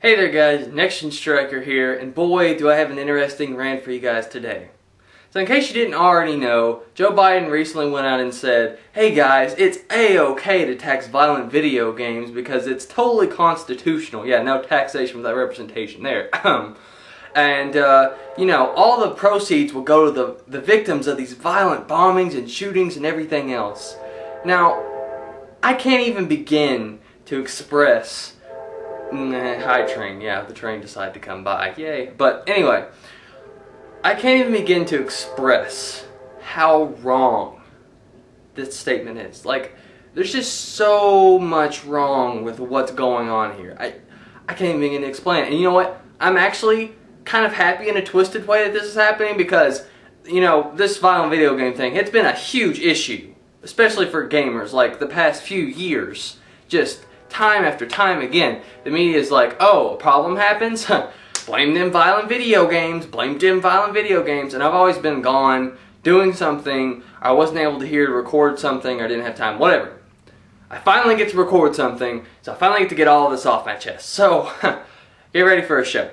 Hey there guys, NexGenStriker here, and boy do I have an interesting rant for you guys today. So in case you didn't already know, Joe Biden recently went out and said, hey guys, it's a-okay to tax violent video games because it's totally constitutional. Yeah, no taxation without representation there. And, you know, all the proceeds will go to the victims of these violent bombings and shootings and everything else. Now, I can't even begin to express... Hi train, yeah, the train decided to come by, yay. But anyway, I can't even begin to express how wrong this statement is. Like, there's just so much wrong with what's going on here. I can't even begin to explain it. And you know what? I'm actually kind of happy in a twisted way that this is happening because, you know, this violent video game thing, it's been a huge issue, especially for gamers, like the past few years. Just time after time again, the media is like, oh, a problem happens? Blame them violent video games, blame them violent video games, and I've always been gone, doing something, I wasn't able to hear to record something, or I didn't have time, whatever. I finally get to record something, so I finally get to get all of this off my chest. So, get ready for a show.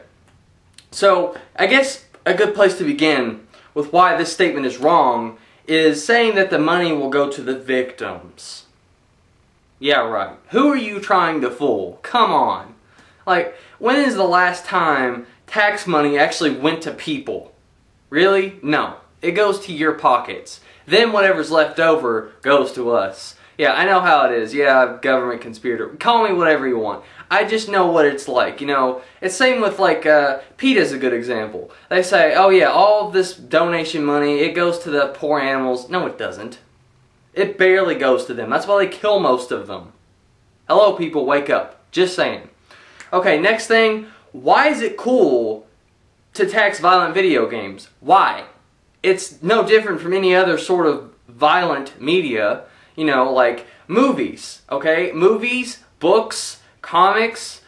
So, I guess a good place to begin with why this statement is wrong is saying that the money will go to the victims. Yeah, right. Who are you trying to fool? Come on. Like, when is the last time tax money actually went to people? Really? No. It goes to your pockets. Then whatever's left over goes to us. Yeah, I know how it is. Yeah, government conspirator. Call me whatever you want. I just know what it's like, you know. It's same with, like, PETA's a good example. They say, oh yeah, all of this donation money, it goes to the poor animals. No, it doesn't. It barely goes to them. That's why they kill most of them. Hello, people, wake up. Just saying. Okay, next thing. Why is it cool to tax violent video games? Why? It's no different from any other sort of violent media. You know, like movies, okay? Movies, books, comics.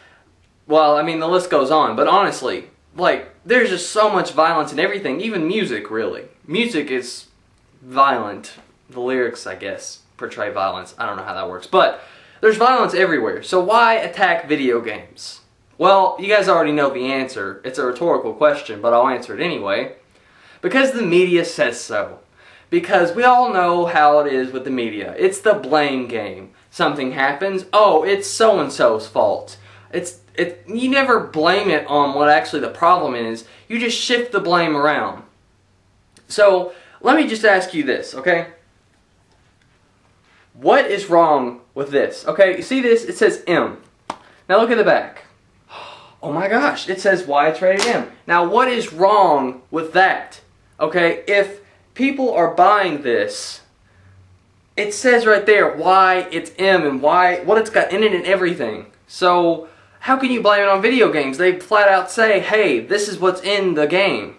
Well, I mean, the list goes on. But honestly, like, there's just so much violence in everything. Even music, really. Music is violent. The lyrics, I guess, portray violence. I don't know how that works. But there's violence everywhere. So why attack video games? Well, you guys already know the answer. It's a rhetorical question, but I'll answer it anyway. Because the media says so. Because we all know how it is with the media. It's the blame game. Something happens, oh, it's so-and-so's fault. You never blame it on what actually the problem is. You just shift the blame around. So, let me just ask you this, okay? What is wrong with this? Okay, you see this? It says M. Now look at the back. Oh my gosh, it says why it's rated M. Now what is wrong with that? Okay, if people are buying this, it says right there why it's M and what it's got in it and everything. So how can you blame it on video games? They flat out say, hey, this is what's in the game.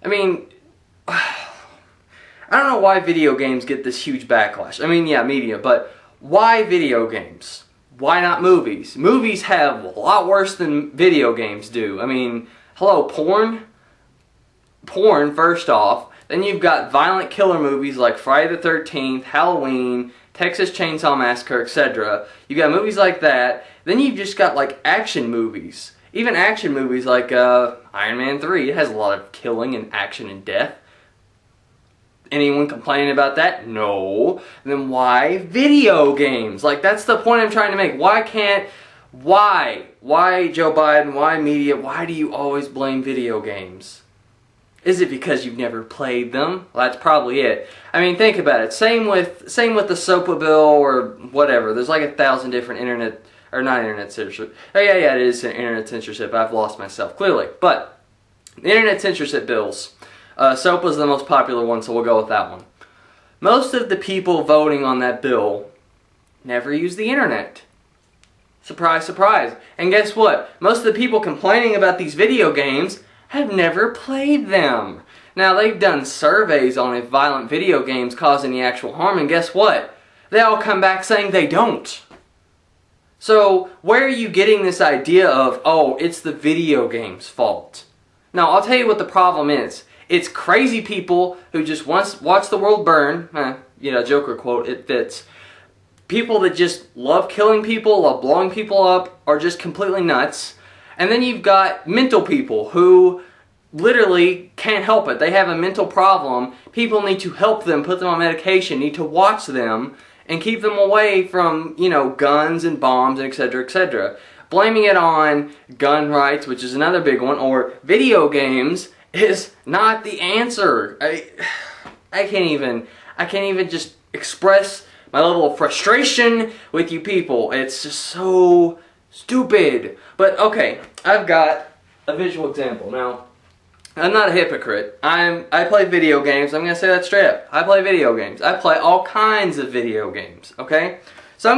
I mean, I don't know why video games get this huge backlash. I mean, yeah, media, but why video games? Why not movies? Movies have a lot worse than video games do. I mean, hello, porn? Porn, first off. Then you've got violent killer movies like Friday the 13th, Halloween, Texas Chainsaw Massacre, etc. You got movies like that. Then you've just got, like, action movies. Even action movies like Iron Man 3. It has a lot of killing and action and death. Anyone complaining about that? No. Then why video games? Like, that's the point I'm trying to make. Why? Why Joe Biden? Why media? Why do you always blame video games? Is it because you've never played them? Well, that's probably it. I mean, think about it. Same with the SOPA bill or whatever. There's like 1,000 different internet, or not internet censorship. Oh yeah, it is internet censorship. I've lost myself, clearly. But, the internet censorship bills. SOPA is the most popular one, so we'll go with that one. Most of the people voting on that bill never use the internet. Surprise, surprise. And guess what? Most of the people complaining about these video games have never played them. Now, they've done surveys on if violent video games cause any actual harm, and guess what? They all come back saying they don't. So, where are you getting this idea of, oh, it's the video game's fault? Now, I'll tell you what the problem is. It's crazy people who just watch the world burn. You know, Joker quote, it fits. People that just love killing people, love blowing people up, are just completely nuts. And then you've got mental people who literally can't help it. They have a mental problem. People need to help them, put them on medication, need to watch them, and keep them away from, you know, guns and bombs, etc., etc. Blaming it on gun rights, which is another big one, or video games, is not the answer. I can't even just express my level of frustration with you people. It's just so stupid. But okay, I've got a visual example. Now, I'm not a hypocrite. I play video games. I'm gonna say that straight up. I play video games. I play all kinds of video games, okay? So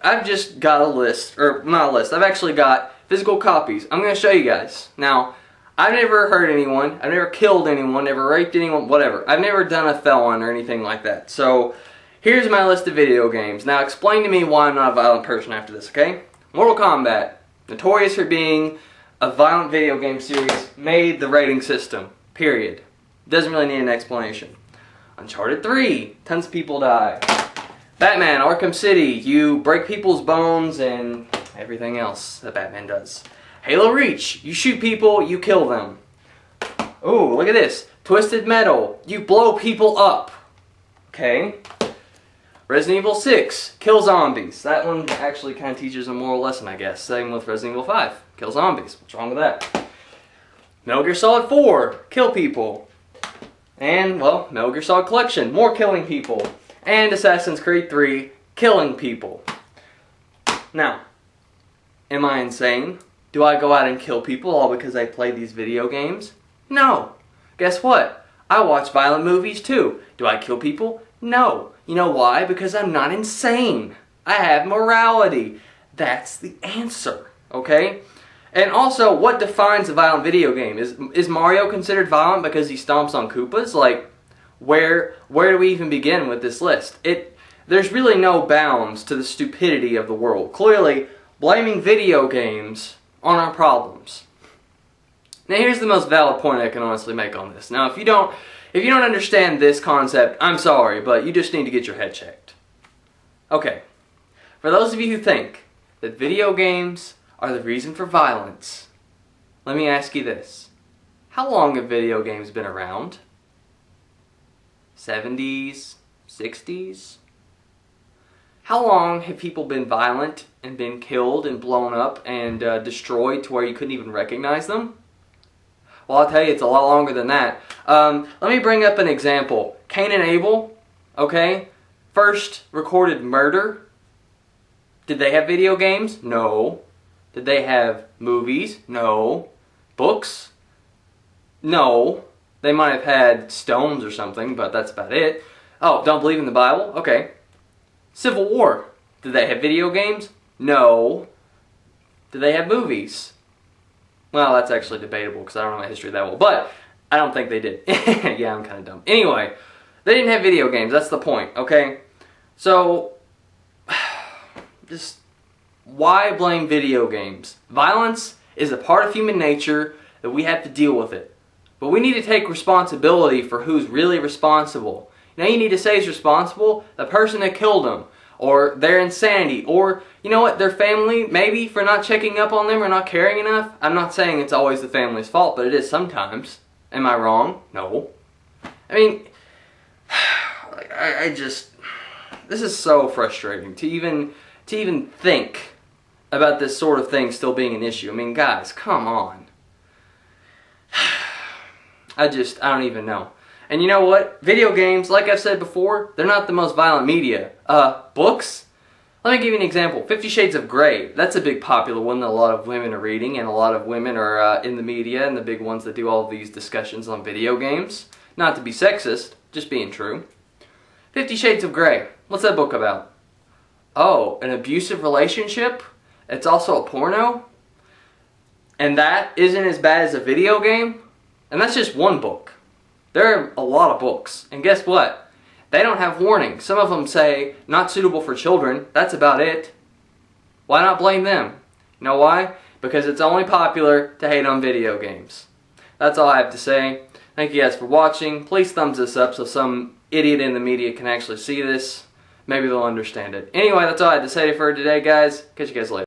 I've just got a list, or not a list, I've actually got physical copies. I'm gonna show you guys. Now, I've never hurt anyone, I've never killed anyone, never raped anyone, whatever. I've never done a felon or anything like that. So, here's my list of video games. Now, explain to me why I'm not a violent person after this, okay? Mortal Kombat, notorious for being a violent video game series, made the rating system, period. Doesn't really need an explanation. Uncharted 3, tons of people die. Batman, Arkham City, you break people's bones and everything else that Batman does. Halo Reach, you shoot people, you kill them. Ooh, look at this. Twisted Metal, you blow people up. Okay. Resident Evil 6, kill zombies. That one actually kind of teaches a moral lesson, I guess. Same with Resident Evil 5, kill zombies. What's wrong with that? Metal Gear Solid 4, kill people. And, well, Metal Gear Solid Collection, more killing people. And Assassin's Creed 3, killing people. Now, am I insane? Do I go out and kill people all because I play these video games? No. Guess what? I watch violent movies too. Do I kill people? No. You know why? Because I'm not insane. I have morality. That's the answer. Okay? And also, what defines a violent video game? Is Mario considered violent because he stomps on Koopas? Like, where do we even begin with this list? There's really no bounds to the stupidity of the world. Clearly, blaming video games on our problems. Now, here's the most valid point I can honestly make on this. Now, if you don't understand this concept, I'm sorry, but you just need to get your head checked. Okay, for those of you who think that video games are the reason for violence, let me ask you this. How long have video games been around? 70s? 60s? How long have people been violent and been killed and blown up and destroyed to where you couldn't even recognize them? Well, I'll tell you, it's a lot longer than that. Let me bring up an example. Cain and Abel, okay? First recorded murder. Did they have video games? No. Did they have movies? No. Books? No. They might have had stones or something, but that's about it. Oh, don't believe in the Bible? Okay. Civil War. Did they have video games? No. Did they have movies? Well, that's actually debatable because I don't know my history that well, but I don't think they did. Yeah, I'm kind of dumb. Anyway, they didn't have video games. That's the point, okay? So, just why blame video games? Violence is a part of human nature that we have to deal with it. But we need to take responsibility for who's really responsible. Now you need to say is responsible the person that killed them, or their insanity, or, you know what, their family, maybe, for not checking up on them or not caring enough. I'm not saying it's always the family's fault, but it is sometimes. Am I wrong? No. I mean, I just, this is so frustrating to even think about this sort of thing still being an issue. I mean, guys, come on. I don't even know. And you know what? Video games, like I've said before, they're not the most violent media. Books? Let me give you an example. 50 Shades of Grey. That's a big popular one that a lot of women are reading, and a lot of women are in the media and the big ones that do all of these discussions on video games. Not to be sexist, just being true. 50 Shades of Grey. What's that book about? Oh, an abusive relationship? It's also a porno? And that isn't as bad as a video game? And that's just one book. There are a lot of books, and guess what? They don't have warnings. Some of them say, not suitable for children. That's about it. Why not blame them? You know why? Because it's only popular to hate on video games. That's all I have to say. Thank you guys for watching. Please thumbs this up so some idiot in the media can actually see this. Maybe they'll understand it. Anyway, that's all I had to say for today, guys. Catch you guys later.